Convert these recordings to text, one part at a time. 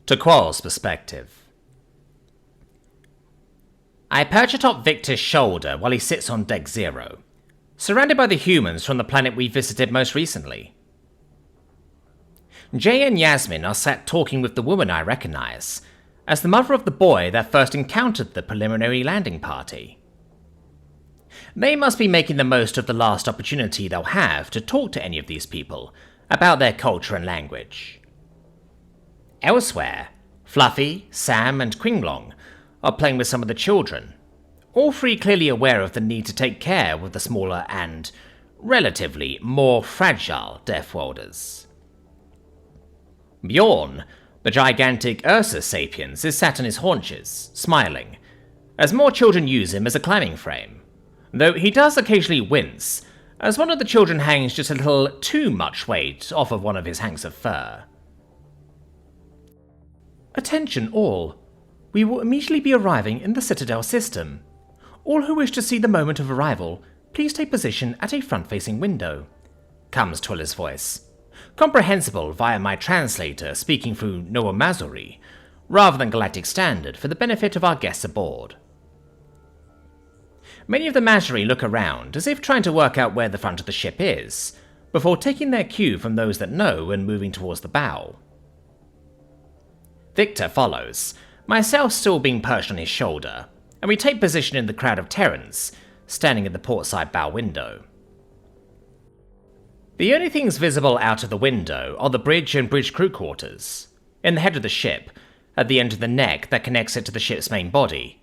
to Qual's perspective. I perch atop Victor's shoulder while he sits on Deck 0, surrounded by the humans from the planet we visited most recently. Jay and Yasmin are sat talking with the woman I recognize as the mother of the boy that first encountered the preliminary landing party. They must be making the most of the last opportunity they'll have to talk to any of these people about their culture and language. Elsewhere, Fluffy, Sam, and Qinglong are playing with some of the children, all three clearly aware of the need to take care of the smaller and, relatively, more fragile Deathworlders. Bjorn, the gigantic Ursus sapiens, is sat on his haunches, smiling, as more children use him as a climbing frame, though he does occasionally wince, as one of the children hangs just a little too much weight off of one of his hanks of fur. Attention all. We will immediately be arriving in the Citadel system. All who wish to see the moment of arrival, please take position at a front-facing window, comes Twilla's voice, comprehensible via my translator speaking through Noah Mazuri, rather than Galactic Standard for the benefit of our guests aboard. Many of the Mazuri look around as if trying to work out where the front of the ship is, before taking their cue from those that know and moving towards the bow. Victor follows, myself still being perched on his shoulder, and we take position in the crowd of Terrans, standing at the portside bow window. The only things visible out of the window are the bridge and bridge crew quarters, in the head of the ship, at the end of the neck that connects it to the ship's main body.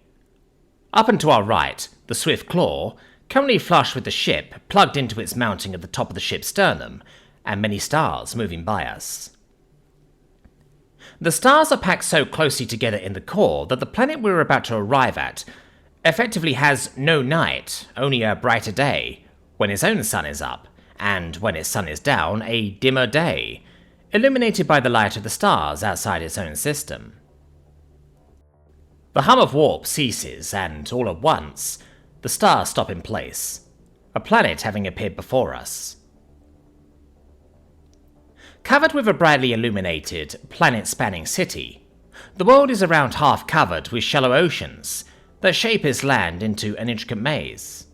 Up and to our right, the Swift Claw, currently flush with the ship, plugged into its mounting at the top of the ship's sternum, and many stars moving by us. The stars are packed so closely together in the core that the planet we're about to arrive at effectively has no night, only a brighter day, when its own sun is up, and when its sun is down, a dimmer day, illuminated by the light of the stars outside its own system. The hum of warp ceases, and all at once, the stars stop in place, a planet having appeared before us. Covered with a brightly illuminated, planet-spanning city, the world is around half covered with shallow oceans that shape its land into an intricate maze.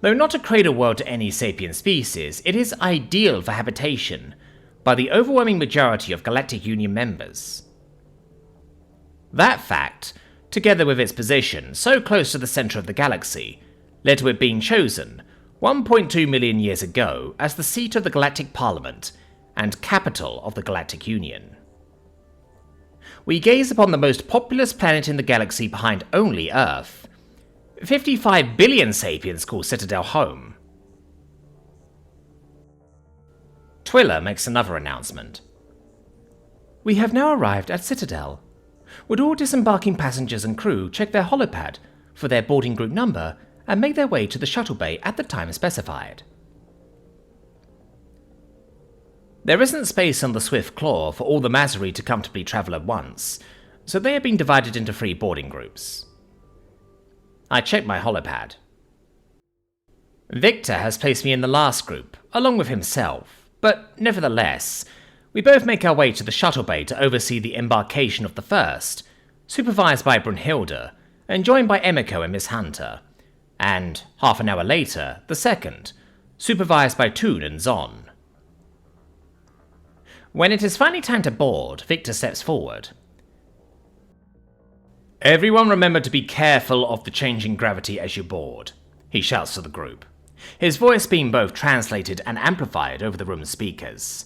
Though not a cradle world to any sapient species, it is ideal for habitation by the overwhelming majority of Galactic Union members. That fact, together with its position so close to the center of the galaxy, led to it being chosen 1.2 million years ago as the seat of the Galactic Parliament and capital of the Galactic Union. We gaze upon the most populous planet in the galaxy behind only Earth. 55 billion sapiens call Citadel home. Twilla makes another announcement. We have now arrived at Citadel. Would all disembarking passengers and crew check their holopad for their boarding group number and make their way to the shuttle bay at the time specified? There isn't space on the Swift Claw for all the Mazuri to comfortably travel at once, so they are being divided into 3 boarding groups. I check my holopad. Victor has placed me in the last group, along with himself, but nevertheless, we both make our way to the shuttle bay to oversee the embarkation of the first, supervised by Brunhilde, and joined by Emiko and Miss Hunter, and, half an hour later, the second, supervised by Toon and Zon. When it is finally time to board, Victor steps forward. Everyone remember to be careful of the changing gravity as you board, he shouts to the group, his voice being both translated and amplified over the room's speakers.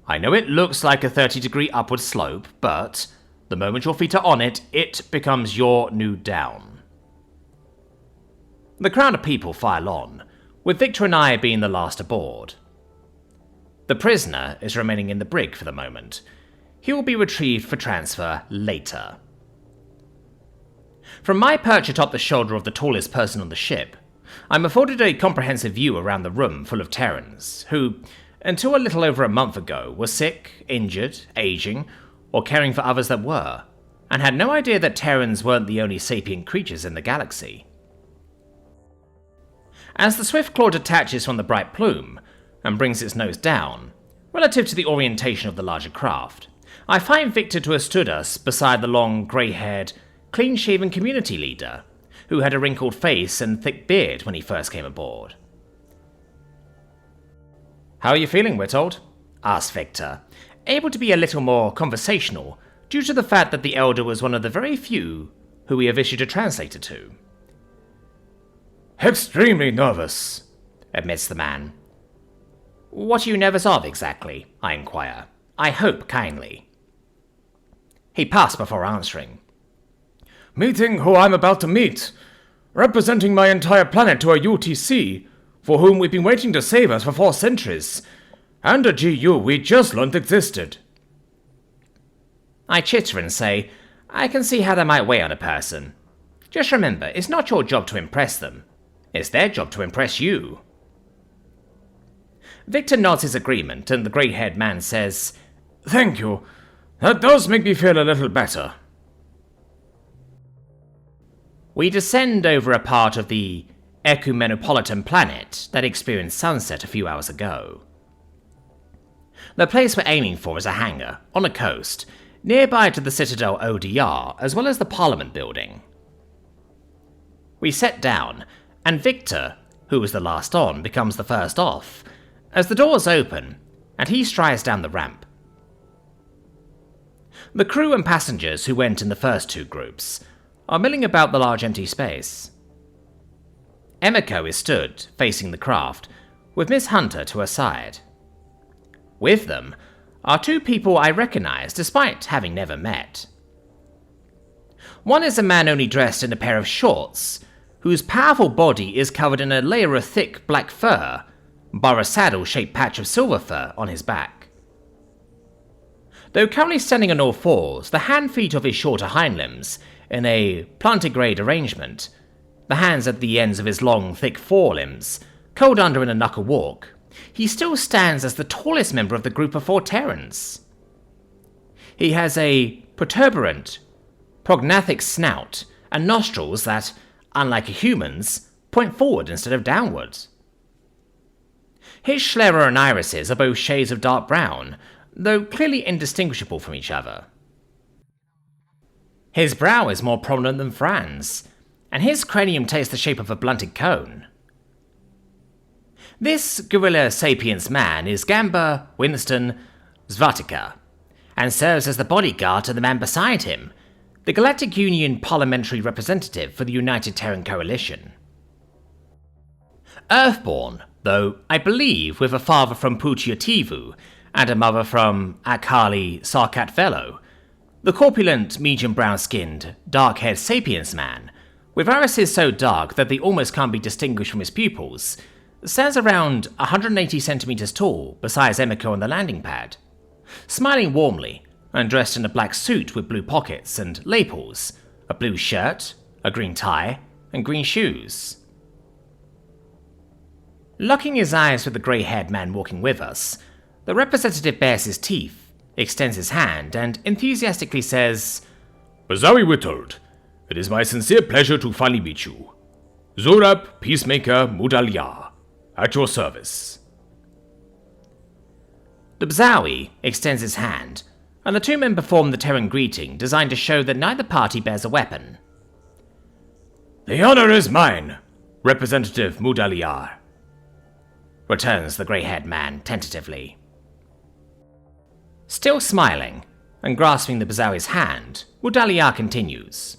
I know it looks like a 30-degree upward slope, but the moment your feet are on it, it becomes your new down. The crowd of people file on, with Victor and I being the last aboard. The prisoner is remaining in the brig for the moment. He will be retrieved for transfer later. From my perch atop the shoulder of the tallest person on the ship, I'm afforded a comprehensive view around the room full of Terrans, who, until a little over a month ago, were sick, injured, aging, or caring for others that were, and had no idea that Terrans weren't the only sapient creatures in the galaxy. As the Swift Claw detaches from the bright plume, and brings its nose down, relative to the orientation of the larger craft, I find Victor to have stood us beside the long, grey-haired, clean-shaven community leader, who had a wrinkled face and thick beard when he first came aboard. "How are you feeling, Witold?" asked Victor, able to be a little more conversational due to the fact that the Elder was one of the very few who we have issued a translator to. "Extremely nervous," admits the man. "What are you nervous of, exactly?" I inquire. I hope kindly. He passed before answering. "Meeting who I'm about to meet, representing my entire planet to a UTC, for whom we've been waiting to save us for 4 centuries, and a GU we just learned existed." I chitter and say, I can see how that might weigh on a person. Just remember, it's not your job to impress them. It's their job to impress you. Victor nods his agreement, and the grey-haired man says, "Thank you. That does make me feel a little better." We descend over a part of the ecumenopolitan planet that experienced sunset a few hours ago. The place we're aiming for is a hangar, on a coast, nearby to the Citadel ODR, as well as the Parliament building. We set down, and Victor, who was the last on, becomes the first off, as the doors open, and he strides down the ramp. The crew and passengers who went in the first 2 groups are milling about the large empty space. Emiko is stood, facing the craft, with Miss Hunter to her side. With them are 2 people I recognize despite having never met. One is a man only dressed in a pair of shorts, whose powerful body is covered in a layer of thick black fur, bar a saddle-shaped patch of silver fur on his back. Though currently standing on all fours, the hand-feet of his shorter hind limbs, in a plantigrade arrangement, the hands at the ends of his long, thick forelimbs, curled under in a knuckle walk, he still stands as the tallest member of the group of 4 Terrans. He has a protuberant, prognathic snout and nostrils that, unlike a human's, point forward instead of downward. His sclera and irises are both shades of dark brown, though clearly indistinguishable from each other. His brow is more prominent than Fran's, and his cranium takes the shape of a blunted cone. This gorilla sapiens man is Gamba Winston Zvatica, and serves as the bodyguard to the man beside him, the Galactic Union parliamentary representative for the United Terran Coalition. Earthborn, though I believe with a father from Puchiativu and a mother from Akali Sarkat Velo, the corpulent, medium-brown-skinned, dark-haired sapiens man, with irises so dark that they almost can't be distinguished from his pupils, stands around 180 centimeters tall beside Emiko on the landing pad, smiling warmly and dressed in a black suit with blue pockets and lapels, a blue shirt, a green tie, and green shoes. Locking his eyes with the grey-haired man walking with us, the representative bares his teeth, extends his hand, and enthusiastically says, "Bazawi Witold, it is my sincere pleasure to finally meet you. Zorab, Peacemaker, Mudalia, at your service." The Bzawi extends his hand, and the 2 men perform the Terran greeting designed to show that neither party bears a weapon. "The honor is mine, Representative Mudaliar," returns the grey-haired man tentatively. Still smiling, and grasping the Bzawi's hand, Mudaliar continues.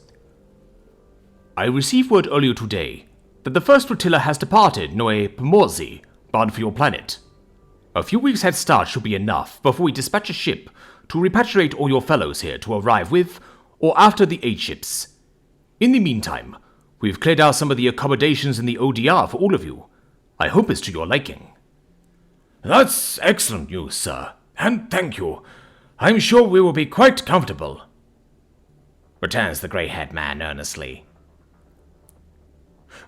"I received word earlier today that the first flotilla has departed Noe Pomorzi, bound for your planet. A few weeks' head start should be enough before we dispatch a ship to repatriate all your fellows here to arrive with or after the 8 ships. In the meantime, we've cleared out some of the accommodations in the ODR for all of you. I hope it's to your liking." "That's excellent news, sir, and thank you. I'm sure we will be quite comfortable," returns the grey-haired man earnestly.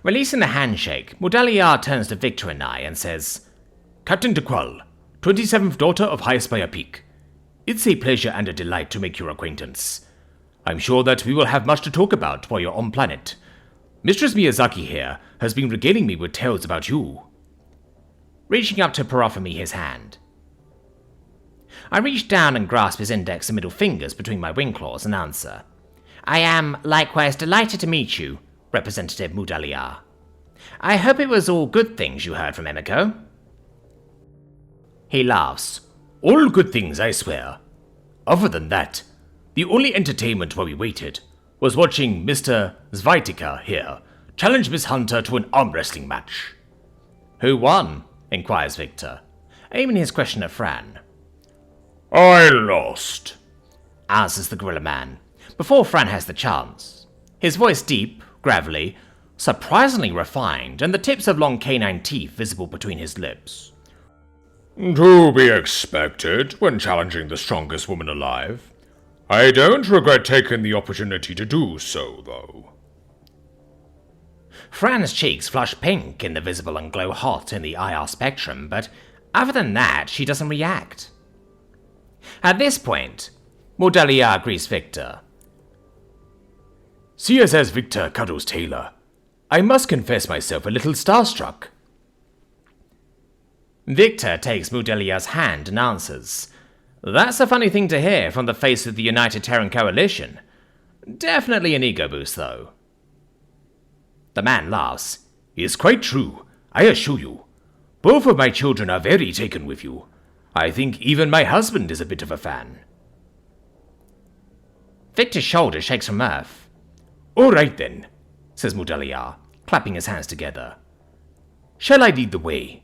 Releasing the handshake, Mudaliar turns to Victor and I and says, "Captain DeQual, 27th daughter of High Spire Peak. It's a pleasure and a delight to make your acquaintance. I'm sure that we will have much to talk about while you're on planet. Mistress Miyazaki here has been regaling me with tales about you." Reaching up to proffer me his hand. I reach down and grasp his index and middle fingers between my wing claws and answer. I am likewise delighted to meet you, Representative Mudaliar. I hope it was all good things you heard from Emiko. He laughs. All good things, I swear. Other than that, the only entertainment while we waited was watching Mr. Zweitica here challenge Miss Hunter to an arm wrestling match. Who won? Inquires Victor, aiming his question at Fran. I lost, answers the gorilla man, before Fran has the chance. His voice deep, gravelly, surprisingly refined, and the tips of long canine teeth visible between his lips. To be expected when challenging the strongest woman alive. I don't regret taking the opportunity to do so, though. Fran's cheeks flush pink in the visible and glow hot in the IR spectrum, but other than that, she doesn't react. At this point, Mudaliar greets Victor. See us as Victor cuddles Taylor. I must confess myself a little starstruck. Victor takes Mudaliar's hand and answers. That's a funny thing to hear from the face of the United Terran Coalition. Definitely an ego boost, though. The man laughs. It's quite true, I assure you. Both of my children are very taken with you. I think even my husband is a bit of a fan. Victor's shoulder shakes from mirth. All right then, says Mudaliar, clapping his hands together. Shall I lead the way?